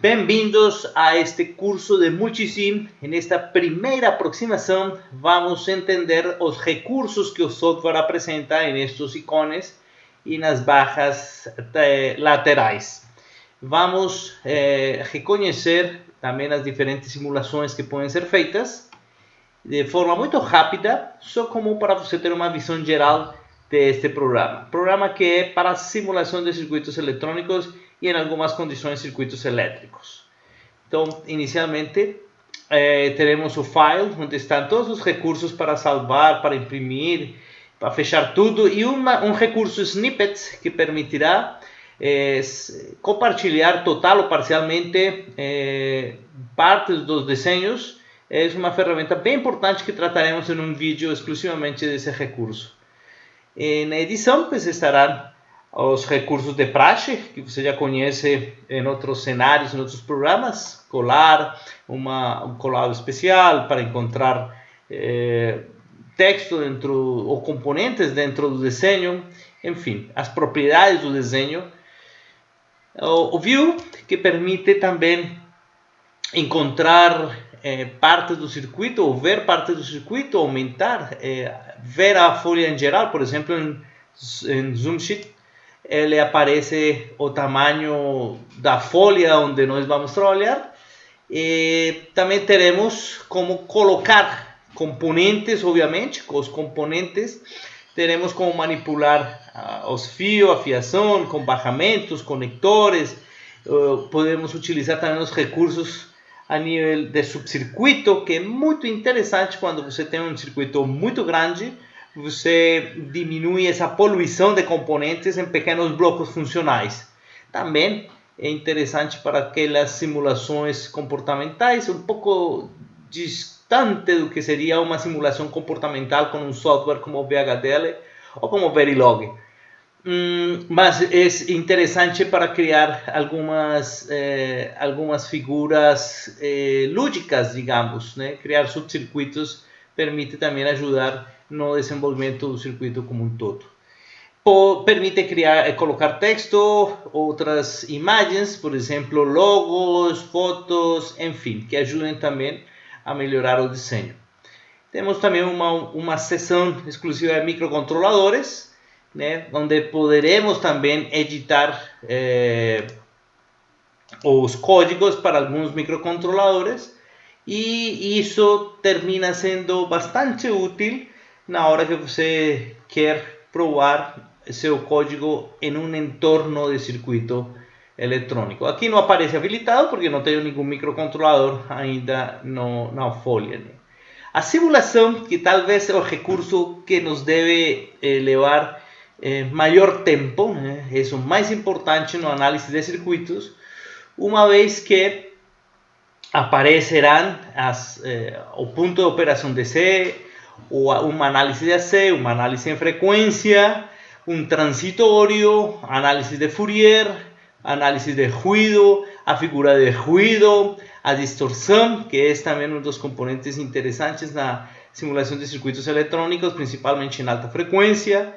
Bem-vindos a este curso de Multisim. En esta primera aproximación vamos a entender los recursos que el software presenta en estos iconos y en las barras laterales. Vamos a reconocer también las diferentes simulaciones que pueden ser feitas de forma muy rápida, solo como para usted tener una visión general de este programa. Programa que es para simulación de circuitos electrónicos y en algunas condiciones circuitos eléctricos. Entonces, inicialmente tenemos un file donde están todos los recursos para salvar, para imprimir, para fechar todo y un recurso snippet que permitirá compartilhar total o parcialmente partes de los diseños. Es una herramienta bien importante que trataremos en un vídeo exclusivamente de ese recurso. En la edición pues estarán los recursos de praxe, que você já conhece en otros escenarios, en otros programas. Colar, un colado especial para encontrar texto dentro o componentes dentro do diseño. En fin, las propiedades del diseño. O View, que permite también encontrar partes do circuito, ou ver partes do circuito, aumentar, ver a folha em geral. Por exemplo, em Zoom Sheet, ele aparece o tamanho da folha onde nós vamos trabalhar. Também teremos como colocar componentes, obviamente, com os componentes. Teremos como manipular os fios, a fiação, com barramentos, conectores. Podemos utilizar também os recursos a nível de subcircuito, que é muito interessante quando você tem um circuito muito grande. Você diminui essa poluição de componentes em pequenos blocos funcionais. Também é interessante para aquelas simulações comportamentais, um pouco distante do que seria uma simulação comportamental com um software como o VHDL ou como o Verilog. Mas é interessante para criar algumas figuras lúdicas, digamos, né? Criar subcircuitos permite também ajudar no desenvolvimento do circuito como um todo. Permite colocar texto, outras imagens, por exemplo, logos, fotos, enfim, que ajudem também a melhorar o desenho. Temos também uma seção exclusiva de microcontroladores, né, onde poderemos também editar os códigos para alguns microcontroladores, e isso termina sendo bastante útil na hora que você quer provar seu código em um entorno de circuito eletrônico. Aqui não aparece habilitado porque não tenho nenhum microcontrolador ainda na folha, né? A simulação, que talvez é o recurso que nos deve levar maior tempo, né? É o mais importante no análise de circuitos, uma vez que aparecerão o ponto de operação DC, uma análise de AC, uma análise em frequência, um transitório, análise de Fourier, análise de ruído, a figura de ruído, a distorção, que é também um dos componentes interessantes na simulação de circuitos eletrônicos, principalmente em alta frequência,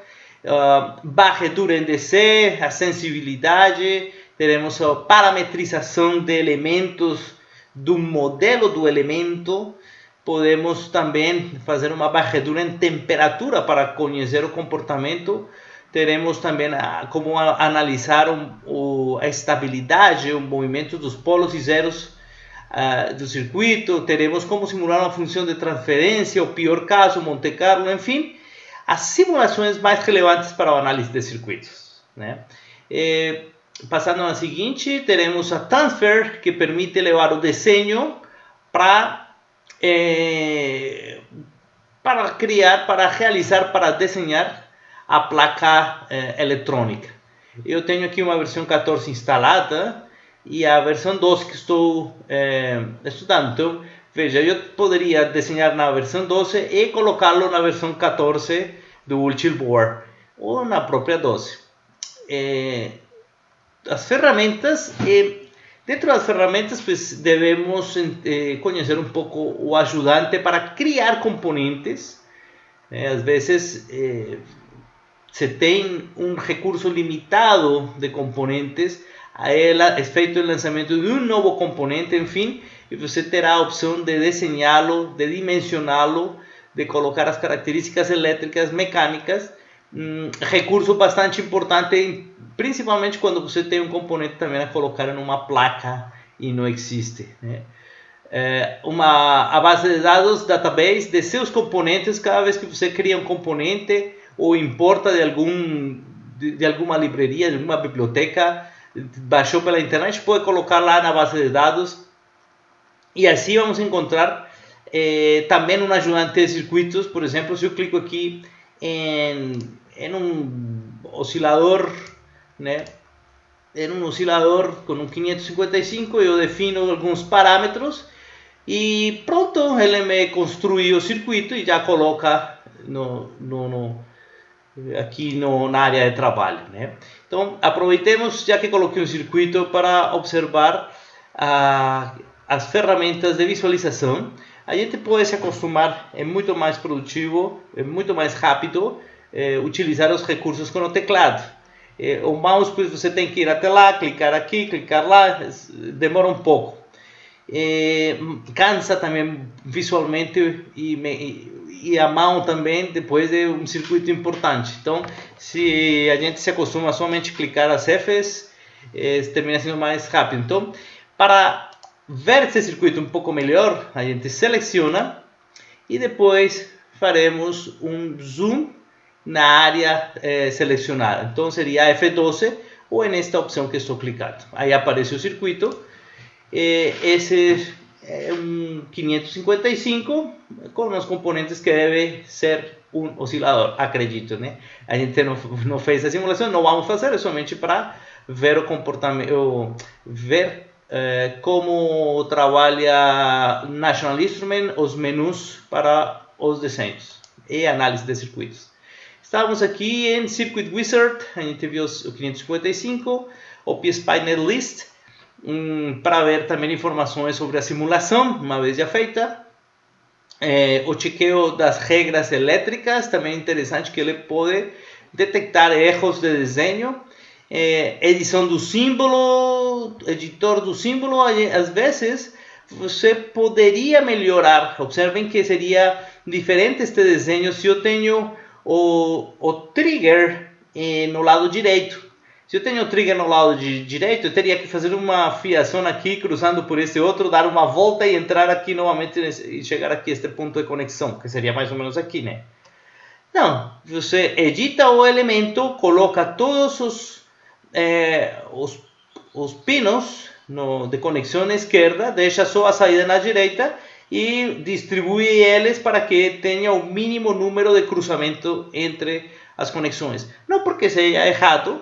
varredura em DC, a sensibilidade, teremos a parametrização de elementos do modelo do elemento. Podemos também fazer uma varredura em temperatura para conhecer o comportamento. Teremos também como analisar a estabilidade, o movimento dos polos e zeros do circuito. Teremos como simular uma função de transferência, o pior caso, Monte Carlo, enfim, as simulações mais relevantes para o análise de circuitos, né? Passando na seguinte, teremos a Transfer, que permite levar o desenho para realizar, para desenhar a placa eletrônica. Eu tenho aqui uma versão 14 instalada e a versão 12 que estou estudando. Então, veja, eu poderia desenhar na versão 12 e colocá-lo na versão 14 do Ultil Board ou na própria 12. As ferramentas, dentro das ferramentas, pues, devemos conhecer um pouco o ajudante para criar componentes. Às vezes se tem um recurso limitado de componentes, Aí é feito o lançamento de um novo componente, enfim, e você terá a opção de desenhá-lo, de dimensioná-lo, de colocar as características elétricas, mecânicas, recurso bastante importante, principalmente quando você tem um componente também a colocar em uma placa e não existe, né? A base de dados, database de seus componentes. Cada vez que você cria um componente ou importa de alguma livraria, de alguma biblioteca, baixou pela internet, pode colocar lá na base de dados, e assim vamos encontrar também um ajudante de circuitos. Por exemplo, se eu clico aqui em um oscilador, né? Em um oscilador com um 555, eu defino alguns parâmetros e pronto, ele me construiu o circuito e já coloca aqui na área de trabalho, né? Então aproveitemos, já que coloquei um circuito, para observar as ferramentas de visualização. A gente pode se acostumar, é muito mais produtivo, é muito mais rápido utilizar os recursos com o teclado. O mouse, pois você tem que ir até lá, clicar aqui, clicar lá, demora um pouco. Cansa também visualmente e a mão também depois de um circuito importante. Então, se a gente se acostuma somente a clicar as Fs, termina sendo mais rápido. Então, para ver esse circuito um pouco melhor, a gente seleciona e depois faremos um zoom na área selecionada. Então seria F12 ou nesta opção que estou clicando. Aí aparece o circuito. Esse é um 555 com os componentes que deve ser um oscilador, acredito, né? A gente não fez a simulação, não vamos fazer, é somente para ver o comportamento, ver como trabalha National Instrument os menus para os desenhos e análise de circuitos. Estamos aqui em Circuit Wizard, a gente viu o 555, o PSPy List, para ver também informações sobre a simulação, uma vez já feita. O chequeio das regras elétricas, também interessante, que ele pode detectar erros de desenho. Edição do símbolo, editor do símbolo. Às vezes você poderia melhorar. Observem que seria diferente este desenho se eu tenho o trigger no lado direito. Se eu tenho o trigger no lado direito, eu teria que fazer uma fiação aqui, cruzando por esse outro, dar uma volta e entrar aqui novamente e chegar aqui a este ponto de conexão, que seria mais ou menos aqui, né? Não, você edita o elemento, coloca todos os pinos de conexão na esquerda, deixa só a saída na direita e distribui eles para que tenha o mínimo número de cruzamento entre as conexões. Não porque seja errado,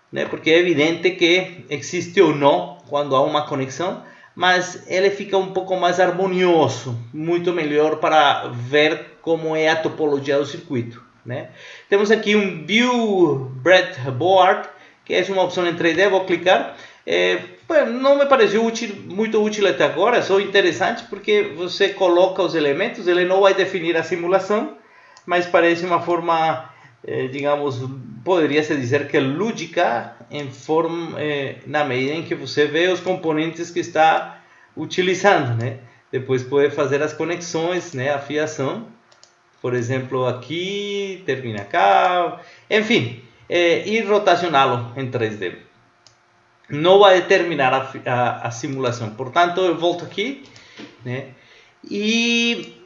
né? Porque é evidente que existe ou não quando há uma conexão, mas ele fica um pouco mais harmonioso, muito melhor para ver como é a topologia do circuito, né? Temos aqui um View Breadboard, que é uma opção em 3D, vou clicar. Não me pareceu muito útil até agora, só interessante porque você coloca os elementos, ele não vai definir a simulação, mas parece uma forma, digamos, poderia-se dizer que lúdica, na medida em que você vê os componentes que está utilizando, né? Depois pode fazer as conexões, né? A fiação, por exemplo, aqui, termina cá, enfim, e rotacioná-lo em 3D. Não vai determinar a simulação. Portanto, eu volto aqui, né? E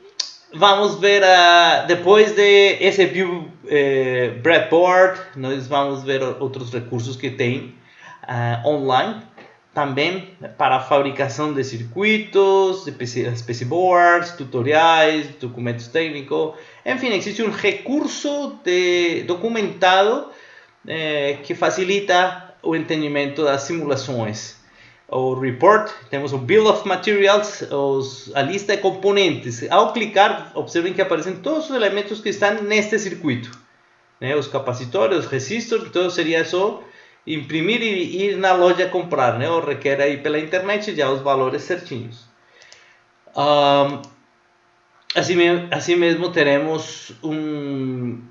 vamos ver, depois de esse View Breadboard, nós vamos ver outros recursos que tem online, também para a fabricação de circuitos, de PC boards, tutoriais, documentos técnicos. Enfim, existe um recurso documentado que facilita o entendimento das simulações. O report, temos o Bill of Materials, a lista de componentes. Ao clicar, observem que aparecem todos os elementos que estão neste circuito, né? Os capacitores, os resistores, então seria só imprimir e ir na loja comprar, né? Ou requer aí pela internet já os valores certinhos. Assim mesmo teremos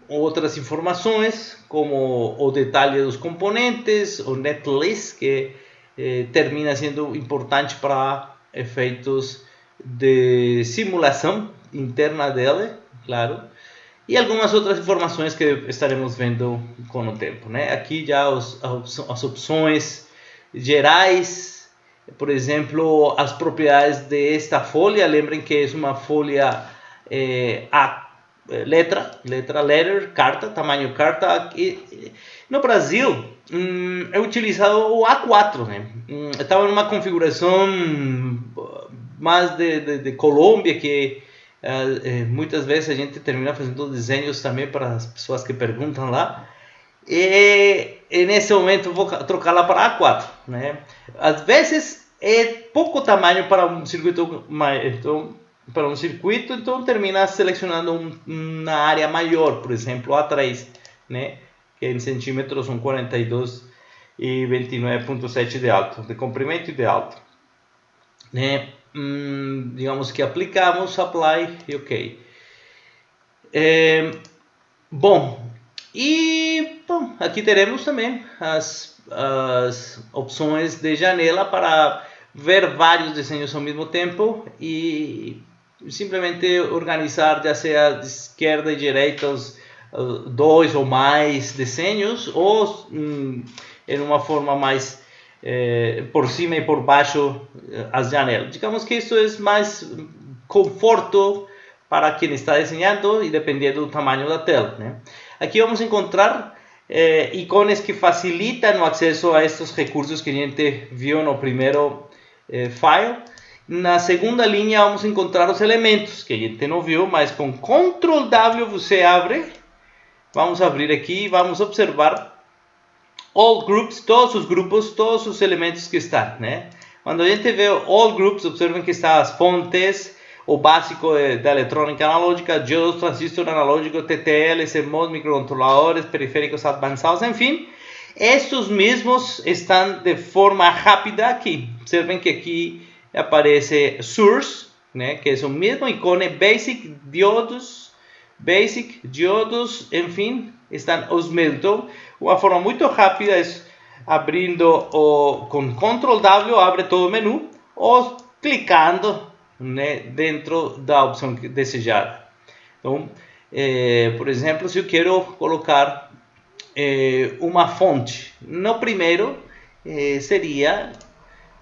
outras informações, como o detalhe dos componentes, o netlist, que termina siendo importante para efeitos de simulação interna dele, claro, e algumas outras informações que estaremos vendo com o tempo, né? Aqui já as opções gerais, por exemplo, as propriedades desta folha. Lembrem que é uma folha letter, carta, tamanho carta. No Brasil é utilizado o A4, né? Estava numa configuração mais de Colômbia, que muitas vezes a gente termina fazendo desenhos também para as pessoas que perguntam lá. E nesse momento vou trocar lá para A4, né? Às vezes é pouco tamanho para um circuito, então termina selecionando uma área maior, por exemplo, A3, né? Que em centímetros são 42 e 29,7 de alto, de comprimento e de alto, né? Digamos que aplicamos, apply e ok. Bom, aqui teremos também as opções de janela para ver vários desenhos ao mesmo tempo e simplesmente organizar, já seja de esquerda e direita, os dois ou mais desenhos, ou em uma forma mais por cima e por baixo as janelas. Digamos que isso é mais conforto para quem está desenhando e dependendo do tamanho da tela, né? Aqui vamos encontrar ícones que facilitam o acesso a estes recursos que a gente viu no primeiro file. Na segunda linha vamos encontrar os elementos que a gente não viu, mas com Ctrl W você abre. Vamos abrir aqui e vamos observar all groups, todos os grupos, todos os elementos que estão, né? Quando a gente vê all groups, observem que estão as fontes, o básico da eletrônica analógica, diodos, transistor analógico, TTL, CMOS, microcontroladores, periféricos avançados, enfim. Estes mesmos estão de forma rápida aqui. Observem que aqui aparece source, né? Que é o mesmo ícone, basic, diodos, enfim, estão os mesmos. Então, uma forma muito rápida é abrindo com Ctrl W, abre todo o menu, ou clicando, né, dentro da opção desejada. Então, por exemplo, se eu quero colocar uma fonte, no primeiro seria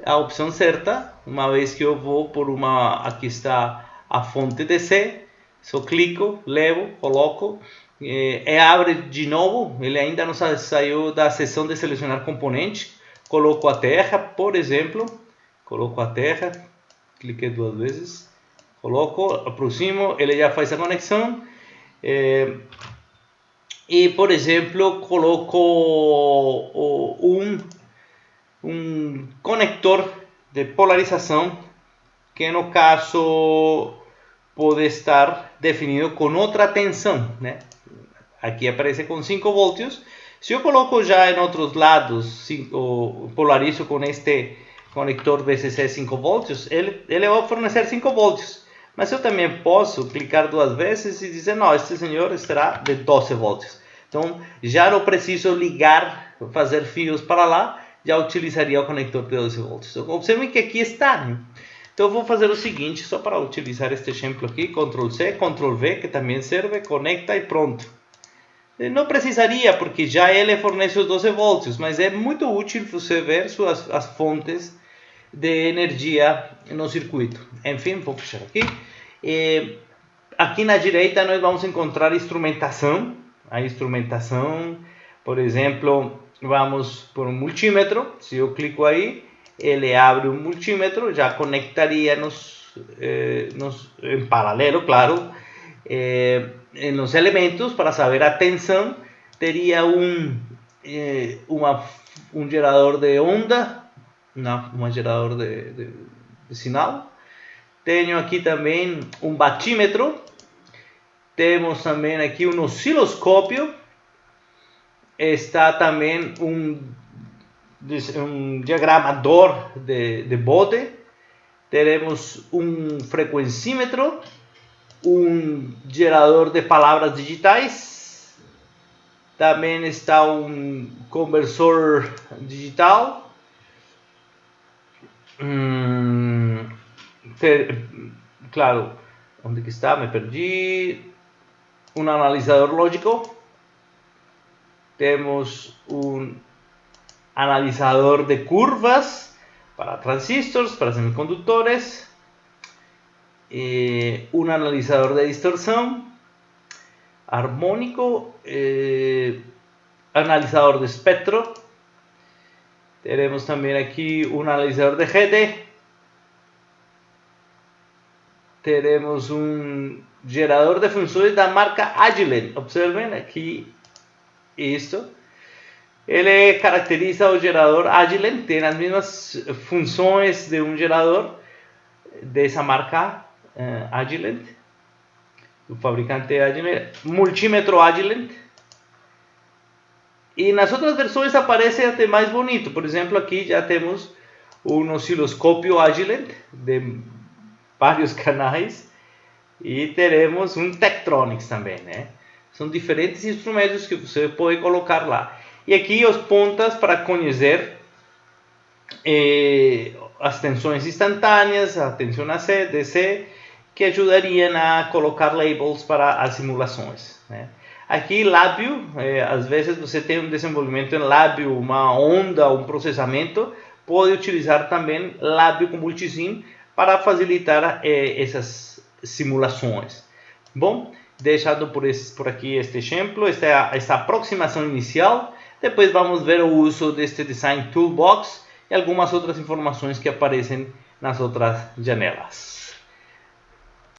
a opção certa, uma vez que eu vou por aqui está a fonte DC, só clico, levo, coloco, abre de novo, ele ainda não saiu da seção de selecionar componente, coloco a terra, por exemplo, cliquei 2 vezes, coloco, aproximo, ele já faz a conexão, e por exemplo, coloco um conector de polarização, que no caso pode estar definido com outra tensão, né? Aqui aparece com 5 volts. Se eu coloco já em outros lados, polarizo com este conector VCC 5 volts, ele vai fornecer 5 volts. Mas eu também posso clicar 2 vezes e dizer, não, este senhor será de 12 volts. Então, já não preciso ligar, fazer fios para lá, já utilizaria o conector de 12 volts. Então, observem que aqui está, né? Então, eu vou fazer o seguinte, só para utilizar este exemplo aqui, Ctrl C, Ctrl V, que também serve, conecta e pronto. Não precisaria, porque já ele fornece os 12 volts, mas é muito útil você ver as fontes de energia no circuito. Enfim, vou fechar aqui. Aqui na direita nós vamos encontrar instrumentação. A instrumentação, por exemplo, vamos por um multímetro. Se eu clico aí, ele abre um multímetro, já conectaria em paralelo, claro, nos elementos para saber a tensão. Teria um gerador de onda, um gerador de sinal. Tenho aqui também um batímetro. Temos também aqui um osciloscópio. Está também um diagramador de bode. Teremos um frequencímetro, um gerador de palavras digitais. Também está um conversor digital. Claro, ¿dónde que está? Me perdí. Un analizador lógico. Tenemos un analizador de curvas para transistores, para semiconductores. Un analizador de distorsión. Armónico. Analizador de espectro. Tenemos también aquí un analizador de GT. Tenemos un gerador de funciones da marca Agilent. Observen aqui isto. Ele caracteriza o gerador Agilent, tem as mesmas funções de um gerador dessa marca Agilent, do fabricante Agilent, multímetro Agilent. E nas outras versões aparece até mais bonito. Por exemplo, aqui já temos um osciloscópio Agilent de vários canais e teremos um Tektronix também, né? São diferentes instrumentos que você pode colocar lá. E aqui os pontas para conhecer as tensões instantâneas, a tensão AC, DC, que ajudariam a colocar labels para as simulações, né? Aqui lábio, às vezes você tem um desenvolvimento em lábio, uma onda, um processamento, pode utilizar também lábio com multisim para facilitar essas simulações. Bom, deixando por aqui este exemplo, esta aproximação inicial. Depois vamos ver o uso deste Design Toolbox e algumas outras informações que aparecem nas outras janelas.